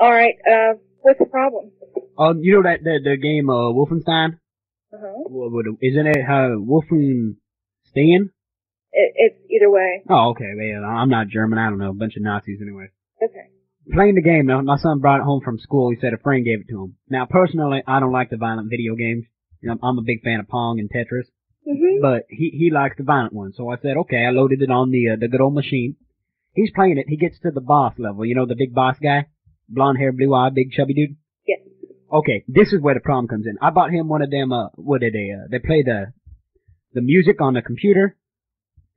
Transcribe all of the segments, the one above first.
Alright, what's the problem? You know the game Wolfenstein? Isn't it Wolfenstein? It's either way. Oh, okay. Well, I'm not German. I don't know. A bunch of Nazis anyway. Okay. Playing the game, my son brought it home from school. He said a friend gave it to him. Now, personally, I don't like the violent video games. You know, I'm a big fan of Pong and Tetris. But he likes the violent ones. So I said, okay, I loaded it on the good old machine. He's playing it. He gets to the boss level. You know, the big boss guy? Blonde hair, blue eye, big chubby dude? Yes. Okay, this is where the problem comes in. I bought him one of them, they play the music on the computer.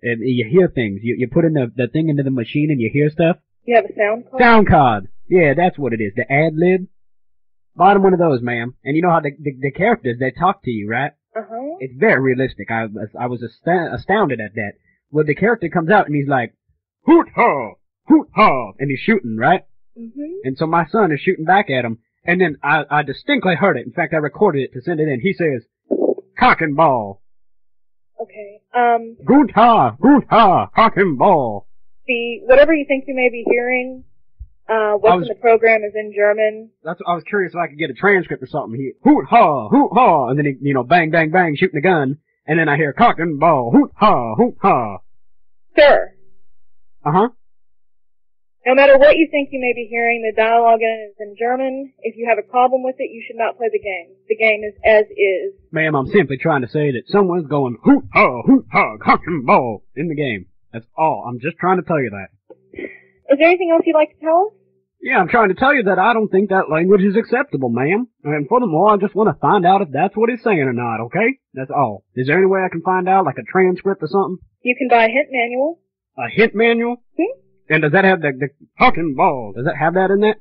And you hear things. You put in the thing into the machine and you hear stuff. You have a sound card? Sound card. Yeah, that's what it is. The ad lib. Bought him one of those, ma'am. And you know how the characters, they talk to you, right? It's very realistic. I was astounded at that. Well, the character comes out and he's like, hoot ha, and he's shooting, right? And so my son is shooting back at him, and then I distinctly heard it. In fact, I recorded it to send it in. He says, cock and ball. Okay. Hoot ha, cock and ball. Whatever you think you may be hearing, what's in the program is in German. I was curious if I could get a transcript or something. He, hoot ha, and then he, bang, bang, bang, shooting the gun, and then I hear cock and ball, hoot ha. Sir. Uh-huh. No matter what you think you may be hearing, the dialogue is in German. If you have a problem with it, you should not play the game. The game is as is. Ma'am, I'm simply trying to say that someone's going hoot ha, cock and ball in the game. That's all. I'm just trying to tell you that. Is there anything else you'd like to tell us? Yeah, I'm trying to tell you that I don't think that language is acceptable, ma'am. And furthermore, I just want to find out if that's what he's saying or not, okay? That's all. Is there any way I can find out, like a transcript or something? You can buy a hint manual. A hint manual? And does that have the cock and ball? Does that have that in that?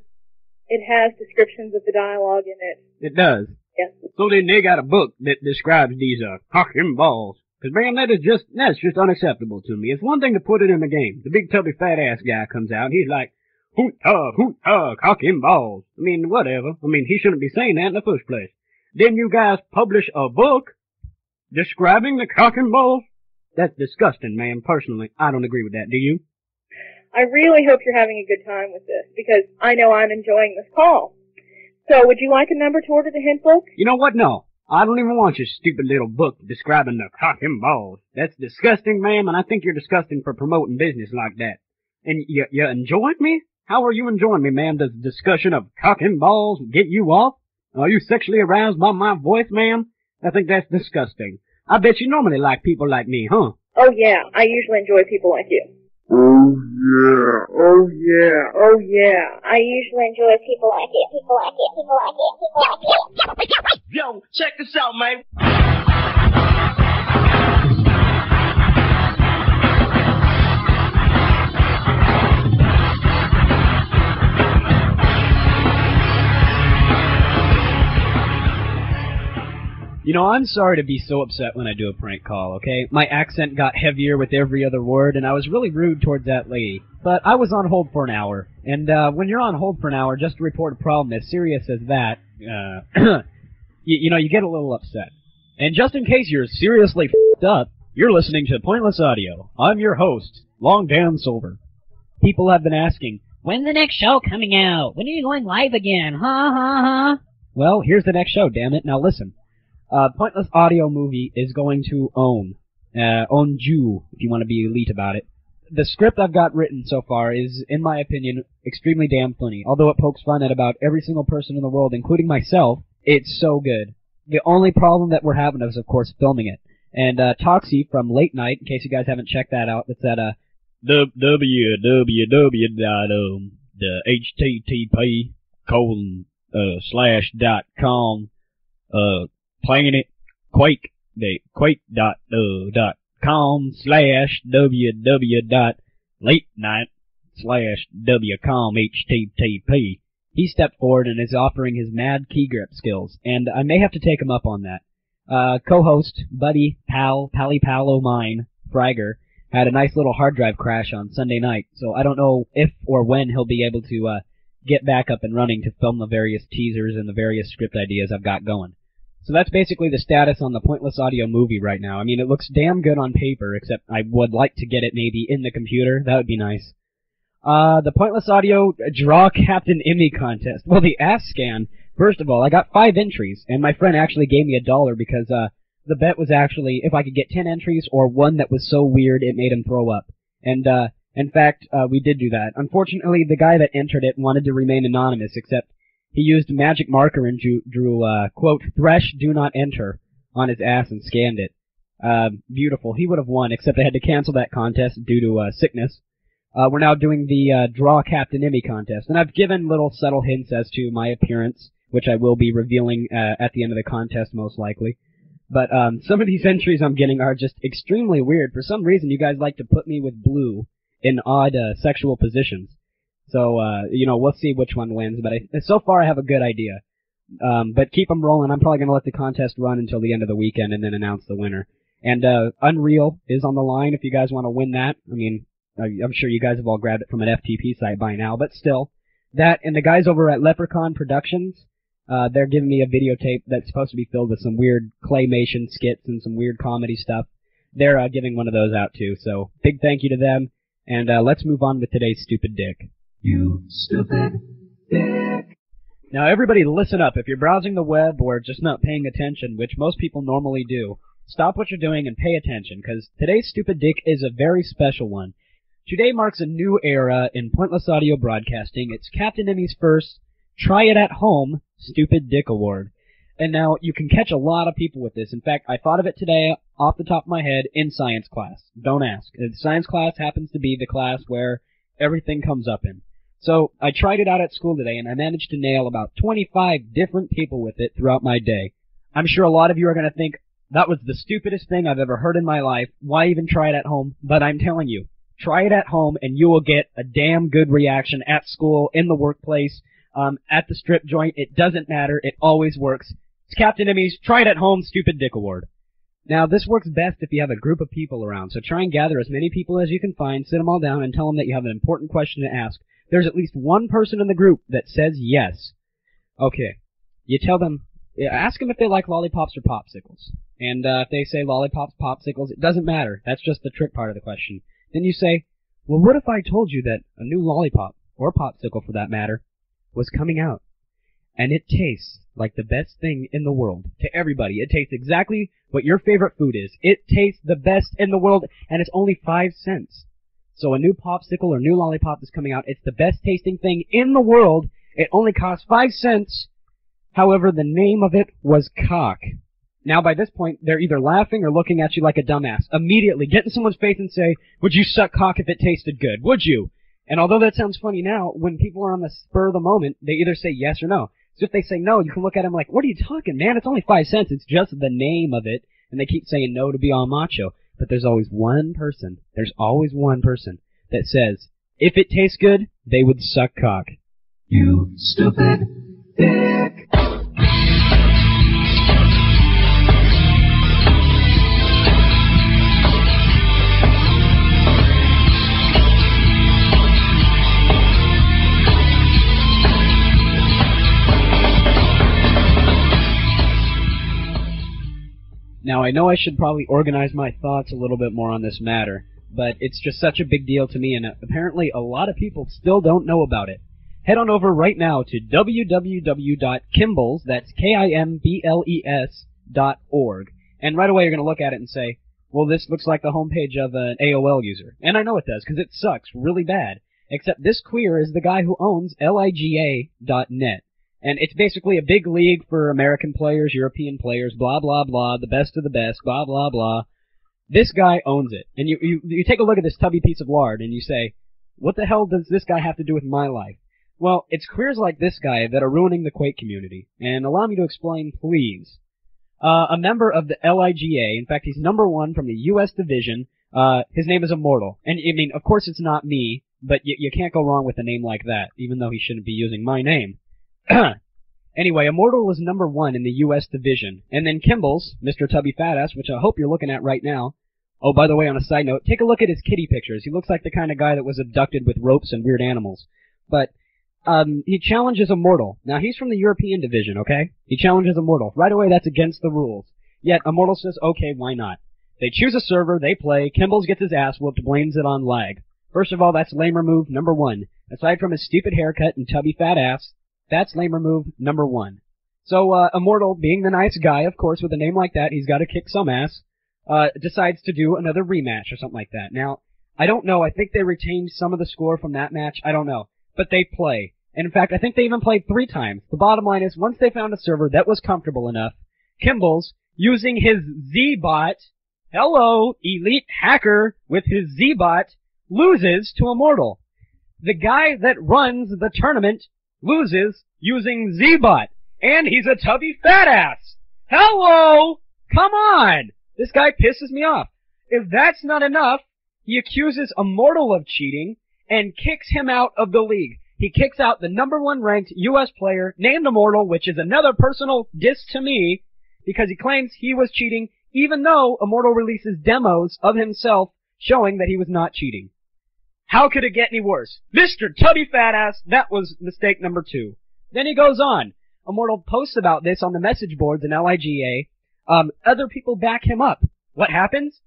It has descriptions of the dialogue in it. It does? Yes. So then they got a book that describes these, cock and balls. Cause man, that's just unacceptable to me. It's one thing to put it in the game. The big tubby fat ass guy comes out, he's like, hoot ha, cock and balls. I mean, whatever. I mean, he shouldn't be saying that in the first place. Then you guys publish a book describing the cock and balls? That's disgusting, man. Personally, I don't agree with that. Do you? I really hope you're having a good time with this, because I know I'm enjoying this call. So, would you like a number to order the hint book? You know what? No. I don't even want your stupid little book describing the cock and balls. That's disgusting, ma'am, and I think you're disgusting for promoting business like that. And you enjoying me? How are you enjoying me, ma'am? Does discussion of cock and balls get you off? Are you sexually aroused by my voice, ma'am? I think that's disgusting. I bet you normally like people like me, huh? Oh yeah, I usually enjoy people like you. Oh yeah. I usually enjoy people like you. Yo, check this out, man. You know, I'm sorry to be so upset when I do a prank call, okay? My accent got heavier with every other word, and I was really rude towards that lady. But I was on hold for an hour, and when you're on hold for an hour, just to report a problem as serious as that, you get a little upset. And just in case you're seriously f***ed up, you're listening to Pointless Audio. I'm your host, Long Dan Silver. People have been asking, when's the next show coming out? When are you going live again? Well, here's the next show, damn it. Now listen. Pointless Audio movie is going to own Jew, if you want to be elite about it. The script I've got written so far is, in my opinion, extremely damn funny. Although it pokes fun at about every single person in the world, including myself, it's so good. The only problem that we're having is, of course, filming it. And Toxie from Late Night, in case you guys haven't checked that out, it's at http://.com quake.www.latenight/wcom http. He stepped forward and is offering his mad key grip skills, and I may have to take him up on that. Co-host, buddy, pally pal o' mine, Fragger, had a nice little hard drive crash on Sunday night, so I don't know if or when he'll be able to get back up and running to film the various teasers and the various script ideas I've got going. So that's basically the status on the Pointless Audio movie right now. I mean, it looks damn good on paper, except I would like to get it maybe in the computer. That would be nice. The Pointless Audio Draw Captain Emmy contest. Well, the ass scan. First of all, I got 5 entries, and my friend actually gave me $1 because, the bet was actually if I could get 10 entries or one that was so weird it made him throw up. And, in fact, we did do that. Unfortunately, the guy that entered it wanted to remain anonymous, except he used magic marker and drew quote, "Thresh, do not enter," on his ass and scanned it. Beautiful. He would have won, except I had to cancel that contest due to, sickness. We're now doing the, Draw Captain Emmy contest, and I've given little subtle hints as to my appearance, which I will be revealing, at the end of the contest most likely. But, some of these entries I'm getting are just extremely weird. For some reason, you guys like to put me with blue in odd, sexual positions. So, we'll see which one wins, but so far I have a good idea. But keep them rolling. I'm probably gonna let the contest run until the end of the weekend and then announce the winner. And, Unreal is on the line if you guys want to win that. I mean, I'm sure you guys have all grabbed it from an FTP site by now, but still. That, and the guys over at Leprechaun Productions, they're giving me a videotape that's supposed to be filled with some weird claymation skits and some weird comedy stuff. They're, giving one of those out too, so big thank you to them, and, let's move on with today's Stupid Dick. You stupid dick. Now everybody listen up. If you're browsing the web or just not paying attention, which most people normally do, stop what you're doing and pay attention, because today's Stupid Dick is a very special one. Today marks a new era in Pointless Audio broadcasting. It's Captain Emmy's first Try It at Home Stupid Dick Award. And now, you can catch a lot of people with this. In fact, I thought of it today off the top of my head in science class. Don't ask. Science class happens to be the class where everything comes up in. So, I tried it out at school today, and I managed to nail about 25 different people with it throughout my day. I'm sure a lot of you are going to think, that was the stupidest thing I've ever heard in my life. Why even try it at home? But I'm telling you, try it at home, and you will get a damn good reaction at school, in the workplace, at the strip joint. It doesn't matter. It always works. It's Captain Emmy's Try It at Home Stupid Dick Award. Now, this works best if you have a group of people around, so try and gather as many people as you can find, sit them all down, and tell them that you have an important question to ask. There's at least one person in the group that says yes. Okay. You tell them, ask them if they like lollipops or popsicles. And if they say lollipops, popsicles, it doesn't matter. That's just the trick part of the question. Then you say, well, what if I told you that a new lollipop, or popsicle for that matter, was coming out, and it tastes like the best thing in the world to everybody. It tastes exactly what your favorite food is. It tastes the best in the world, and it's only 5 cents. So a new popsicle or new lollipop is coming out. It's the best tasting thing in the world. It only costs 5 cents. However, the name of it was cock. Now, by this point, they're either laughing or looking at you like a dumbass. Immediately, get in someone's face and say, would you suck cock if it tasted good? Would you? And although that sounds funny now, when people are on the spur of the moment, they either say yes or no. So if they say no, you can look at them like, what are you talking, man? It's only 5 cents. It's just the name of it. And they keep saying no to be all macho. But there's always one person that says, if it tastes good, they would suck cock. You stupid dick. Now, I know I should probably organize my thoughts a little bit more on this matter, but it's just such a big deal to me, and apparently a lot of people still don't know about it. Head on over right now to www.kimbles, that's KIMBLES.org, and right away you're going to look at it and say, well, this looks like the homepage of an AOL user. And I know it does, because it sucks really bad. Except this queer is the guy who owns LIGA.net. And it's basically a big league for American players, European players, blah, blah, blah, the best of the best, blah, blah, blah. This guy owns it. And you take a look at this tubby piece of lard and you say, what the hell does this guy have to do with my life? Well, it's queers like this guy that are ruining the Quake community. And allow me to explain, please. A member of the LIGA, in fact, he's #1 from the U.S. division. His name is Immortal. And, I mean, of course it's not me, but you can't go wrong with a name like that, even though he shouldn't be using my name. Anyway, Immortal was #1 in the U.S. division. And then Kimbles, Mr. Tubby Fatass, which I hope you're looking at right now. Oh, by the way, on a side note, take a look at his kitty pictures. He looks like the kind of guy that was abducted with ropes and weird animals. But, he challenges Immortal. Now, he's from the European division, okay? He challenges Immortal. Right away, that's against the rules. Yet, Immortal says, okay, why not? They choose a server, they play, Kimbles gets his ass whooped, blames it on lag. First of all, that's lamer move number 1. Aside from his stupid haircut and tubby fat ass, that's lamer move number 1. So, Immortal, being the nice guy, of course, with a name like that, he's got to kick some ass, decides to do another rematch or something like that. Now, I don't know. I think they retained some of the score from that match. I don't know. But they play. And in fact, I think they even played 3 times. The bottom line is, once they found a server that was comfortable enough, Kimball's, using his Z-Bot, hello, elite hacker with his Z-Bot, loses to Immortal. The guy that runs the tournament loses using Z-Bot. And he's a tubby fat ass. Hello! Come on! This guy pisses me off. If that's not enough, he accuses Immortal of cheating and kicks him out of the league. He kicks out the number 1 ranked U.S. player named Immortal, which is another personal diss to me, because he claims he was cheating, even though Immortal releases demos of himself showing that he was not cheating. How could it get any worse? Mr. Tubby Fat Ass, that was mistake number 2. Then he goes on. Immortal posts about this on the message boards in LIGA. Other people back him up. What happens?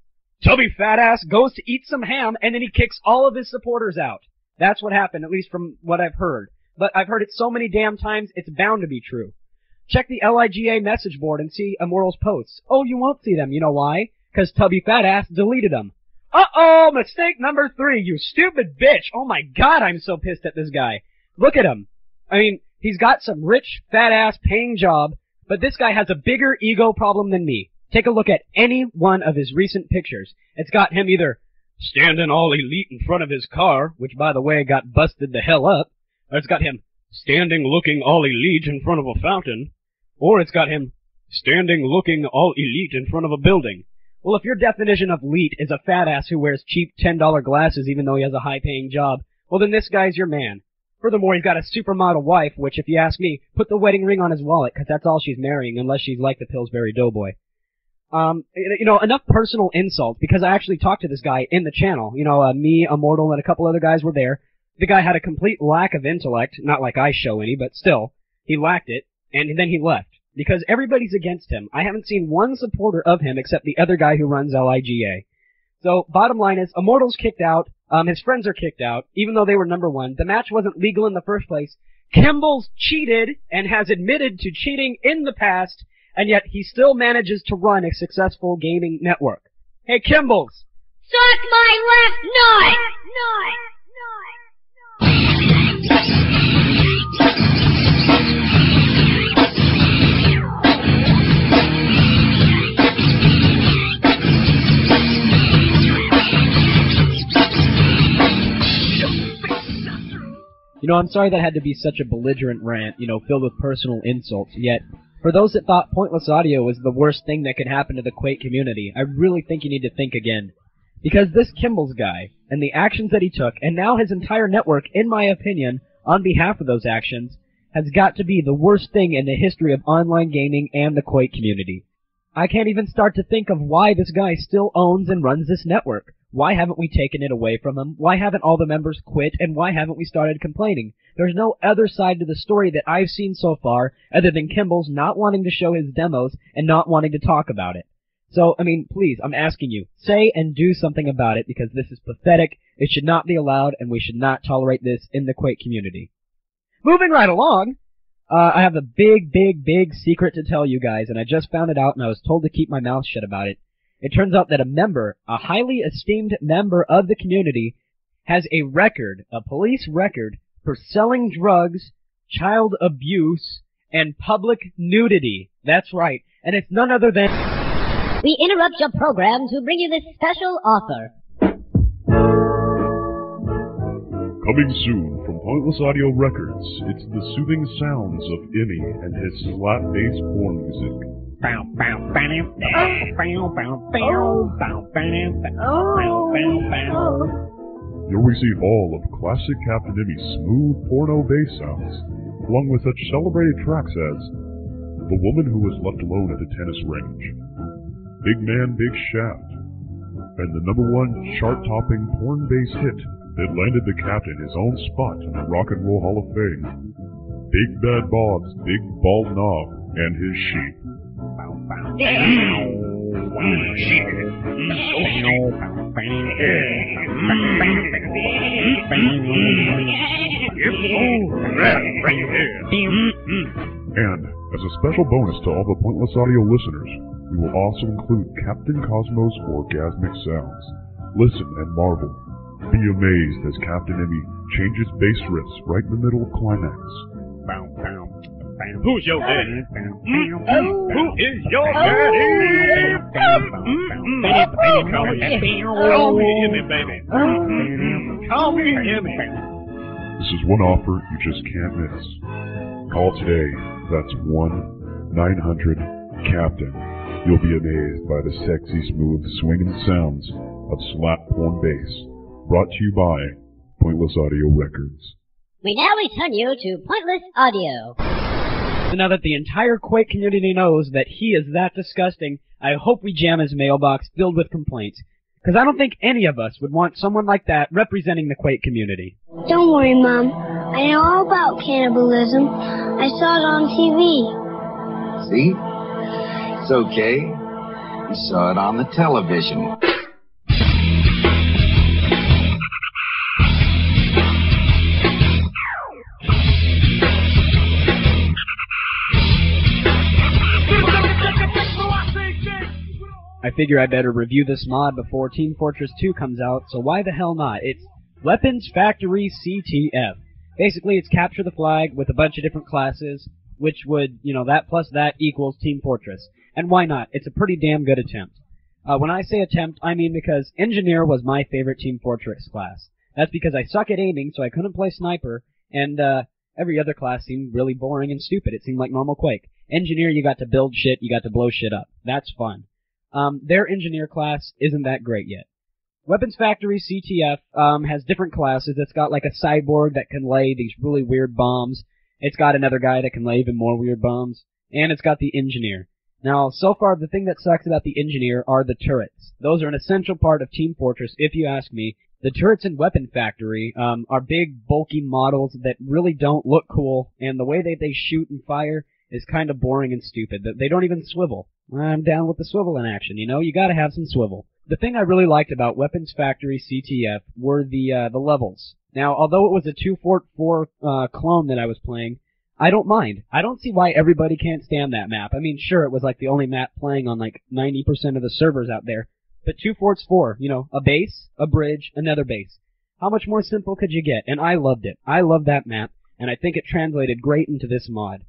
Tubby Fat Ass goes to eat some ham, and then he kicks all of his supporters out. That's what happened, at least from what I've heard. But I've heard it so many damn times, it's bound to be true. Check the LIGA message board and see Immortal's posts. Oh, you won't see them. You know why? 'Cause Tubby Fat Ass deleted them. Uh-oh! Mistake number 3, you stupid bitch! Oh my god, I'm so pissed at this guy. Look at him. I mean, he's got some rich, fat-ass paying job, but this guy has a bigger ego problem than me. Take a look at any one of his recent pictures. It's got him either standing all elite in front of his car, which, by the way, got busted the hell up, or it's got him standing looking all elite in front of a fountain, or it's got him standing looking all elite in front of a building. Well, if your definition of elite is a fat-ass who wears cheap $10 glasses even though he has a high-paying job, well, then this guy's your man. Furthermore, he's got a supermodel wife, which, if you ask me, put the wedding ring on his wallet, 'cause that's all she's marrying, unless she's like the Pillsbury Doughboy. Enough personal insults, because I actually talked to this guy in the channel. Me, Immortal, and a couple other guys were there. The guy had a complete lack of intellect, not like I show any, but still, he lacked it, and then he left. Because everybody's against him. I haven't seen one supporter of him except the other guy who runs LIGA. So, bottom line is, Immortal's kicked out, his friends are kicked out, even though they were number 1. The match wasn't legal in the first place. Kimball's cheated and has admitted to cheating in the past, and yet he still manages to run a successful gaming network. Hey, Kimball's! Suck my left nut! I'm sorry that had to be such a belligerent rant, filled with personal insults, yet, for those that thought Pointless Audio was the worst thing that could happen to the Quake community, I really think you need to think again. Because this Kimball's guy, and the actions that he took, and now his entire network, in my opinion, on behalf of those actions, has got to be the worst thing in the history of online gaming and the Quake community. I can't even start to think of why this guy still owns and runs this network. Why haven't we taken it away from him? Why haven't all the members quit? And why haven't we started complaining? There's no other side to the story that I've seen so far other than Kimball's not wanting to show his demos and not wanting to talk about it. So, please, I'm asking you, say and do something about it because this is pathetic, it should not be allowed, and we should not tolerate this in the Quake community. Moving right along, I have a big secret to tell you guys, and I just found it out and I was told to keep my mouth shut about it. It turns out that a highly esteemed member of the community, has a police record, for selling drugs, child abuse, and public nudity. That's right. And it's none other than... We interrupt your program to bring you this special offer. Coming soon from Pointless Audio Records, it's the soothing sounds of Emmy and his slap-based porn music. You'll receive all of classic Captain Emmy's smooth porno bass sounds, along with such celebrated tracks as The Woman Who Was Left Alone at the Tennis Range, Big Man, Big Shaft, and the #1 chart-topping porn bass hit that landed the Captain his own spot in the Rock and Roll Hall of Fame, Big Bad Bob's Big Bald Knob and His Sheep. And, as a special bonus to all the Pointless Audio listeners, we will also include Captain Cosmo's orgasmic sounds. Listen and marvel. Be amazed as Captain Emmy changes bass riffs right in the middle of climax. Who's your daddy? Who is your daddy? Call me Emmy, baby. Call me Emmy. This is one offer you just can't miss. Call today. That's 1-900-CAPTAIN. You'll be amazed by the sexy, smooth, swinging sounds of slap porn bass. Brought to you by Pointless Audio Records. We now return you to Pointless Audio. So now that the entire Quake community knows that he is that disgusting, I hope we jam his mailbox filled with complaints. Because I don't think any of us would want someone like that representing the Quake community. Don't worry, Mom. I know all about cannibalism. I saw it on TV. See? It's okay. You saw it on the television. I figure I better review this mod before Team Fortress 2 comes out, so why the hell not? It's Weapons Factory CTF. Basically, it's capture the flag with a bunch of different classes, which would, that plus that equals Team Fortress. And why not? It's a pretty damn good attempt. When I say attempt, I mean because Engineer was my favorite Team Fortress class. That's because I suck at aiming, so I couldn't play Sniper, and every other class seemed really boring and stupid. It seemed like normal Quake. Engineer, you got to build shit, you got to blow shit up. That's fun. Their Engineer class isn't that great yet. Weapons Factory CTF has different classes. It's got like a cyborg that can lay these really weird bombs. It's got another guy that can lay even more weird bombs. And it's got the Engineer. Now, so far, the thing that sucks about the Engineer are the turrets. Those are an essential part of Team Fortress, if you ask me. The turrets in Weapon Factory are big, bulky models that really don't look cool, and the way that they shoot and fire is kind of boring and stupid. They don't even swivel. I'm down with the swivel in action, you gotta have some swivel. The thing I really liked about Weapons Factory CTF were the levels. Now, although it was a 2-Fort-4 clone that I was playing, I don't mind. I don't see why everybody can't stand that map. I mean, sure, it was like the only map playing on like 90% of the servers out there, but 2 Forts 4, a base, a bridge, another base. How much more simple could you get? And I loved it. I love that map, and I think it translated great into this mod.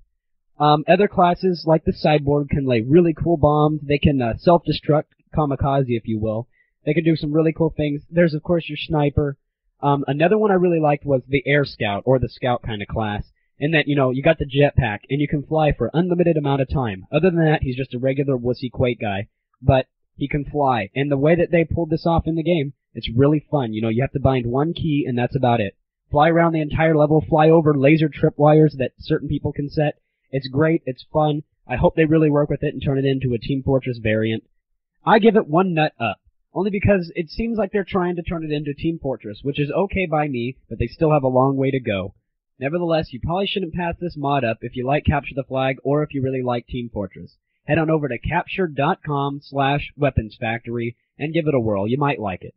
Other classes, like the Cyborg, can lay really cool bombs. They can self-destruct, kamikaze, if you will. They can do some really cool things. There's, of course, your Sniper. Another one I really liked was the Air Scout, or the Scout kind of class, in that, you got the jetpack, and you can fly for unlimited amount of time. Other than that, he's just a regular wussy Quake guy, but he can fly. And the way that they pulled this off in the game, it's really fun. You have to bind one key, and that's about it. Fly around the entire level, fly over laser tripwires that certain people can set. It's great, it's fun. I hope they really work with it and turn it into a Team Fortress variant. I give it one nut up, only because it seems like they're trying to turn it into Team Fortress, which is okay by me, but they still have a long way to go. Nevertheless, you probably shouldn't pass this mod up if you like Capture the Flag or if you really like Team Fortress. Head on over to capture.com/weaponsfactory and give it a whirl. You might like it.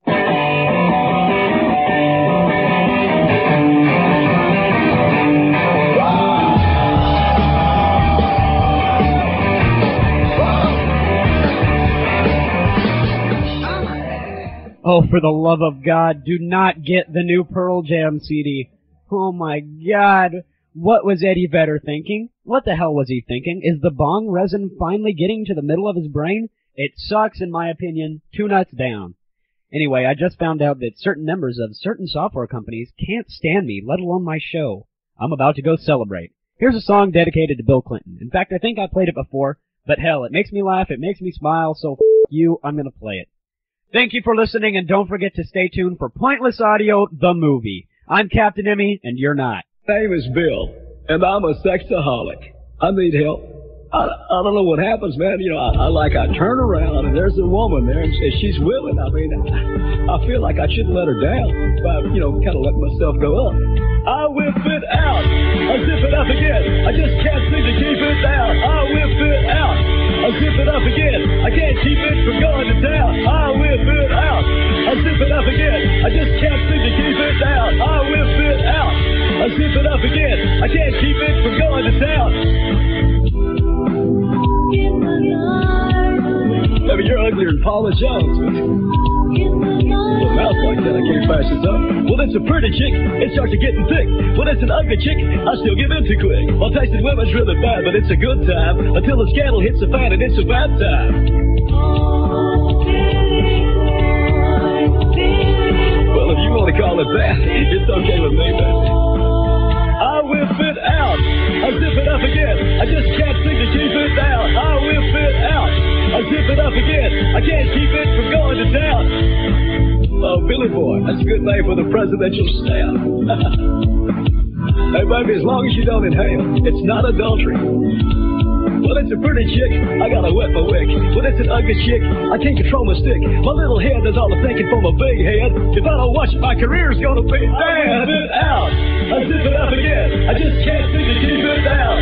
Oh, for the love of God, do not get the new Pearl Jam CD. Oh my God. What was Eddie Vedder thinking? What the hell was he thinking? Is the bong resin finally getting to the middle of his brain? It sucks, in my opinion. 2 nuts down. Anyway, I just found out that certain members of certain software companies can't stand me, let alone my show. I'm about to go celebrate. Here's a song dedicated to Bill Clinton. In fact, I think I played it before, but hell, it makes me laugh, it makes me smile, so f*** you, I'm gonna play it. Thank you for listening, and don't forget to stay tuned for Pointless Audio, the movie. I'm Captain Emmy, and you're not. My name is Bill, and I'm a sexaholic. I need help. I don't know what happens, man. I turn around, and there's a woman there, and she's willing. I mean, I feel like I shouldn't let her down by, kind of let myself go up. I whip it out. I zip it up again. I just can't seem to keep it down. I whip it out. I zip it up again. I can't keep it from going to town. I whip it out. I zip it up again. I just can't seem to keep it down. I whip it out. I zip it up again. I can't keep it from going to town. Maybe you're uglier than Paula Jones. With a mouth like that, I can't pass this up. Well, it's a pretty chick. It starts to getting thick. Well, it's an ugly chick. I still give in too quick. Well, tasting women's really bad, but it's a good time until the scandal hits the fan and it's a bad time. Well, if you want to call it that, it's okay with me, baby. I whip it out. I zip it up again. I just can't seem to keep it down. I whip it out. I zip it up again. I can't keep it from going to town. Oh, Billy Boy, that's a good name for the presidential staff. Hey, baby, as long as you don't inhale, it's not adultery. Well, it's a pretty chick. I gotta wet my wick. Well, it's an ugly chick. I can't control my stick. My little head does all the thinking for my big head. If I don't watch it, my career's gonna be bad. I whip it out. I zip it up again. I just can't seem to keep it down.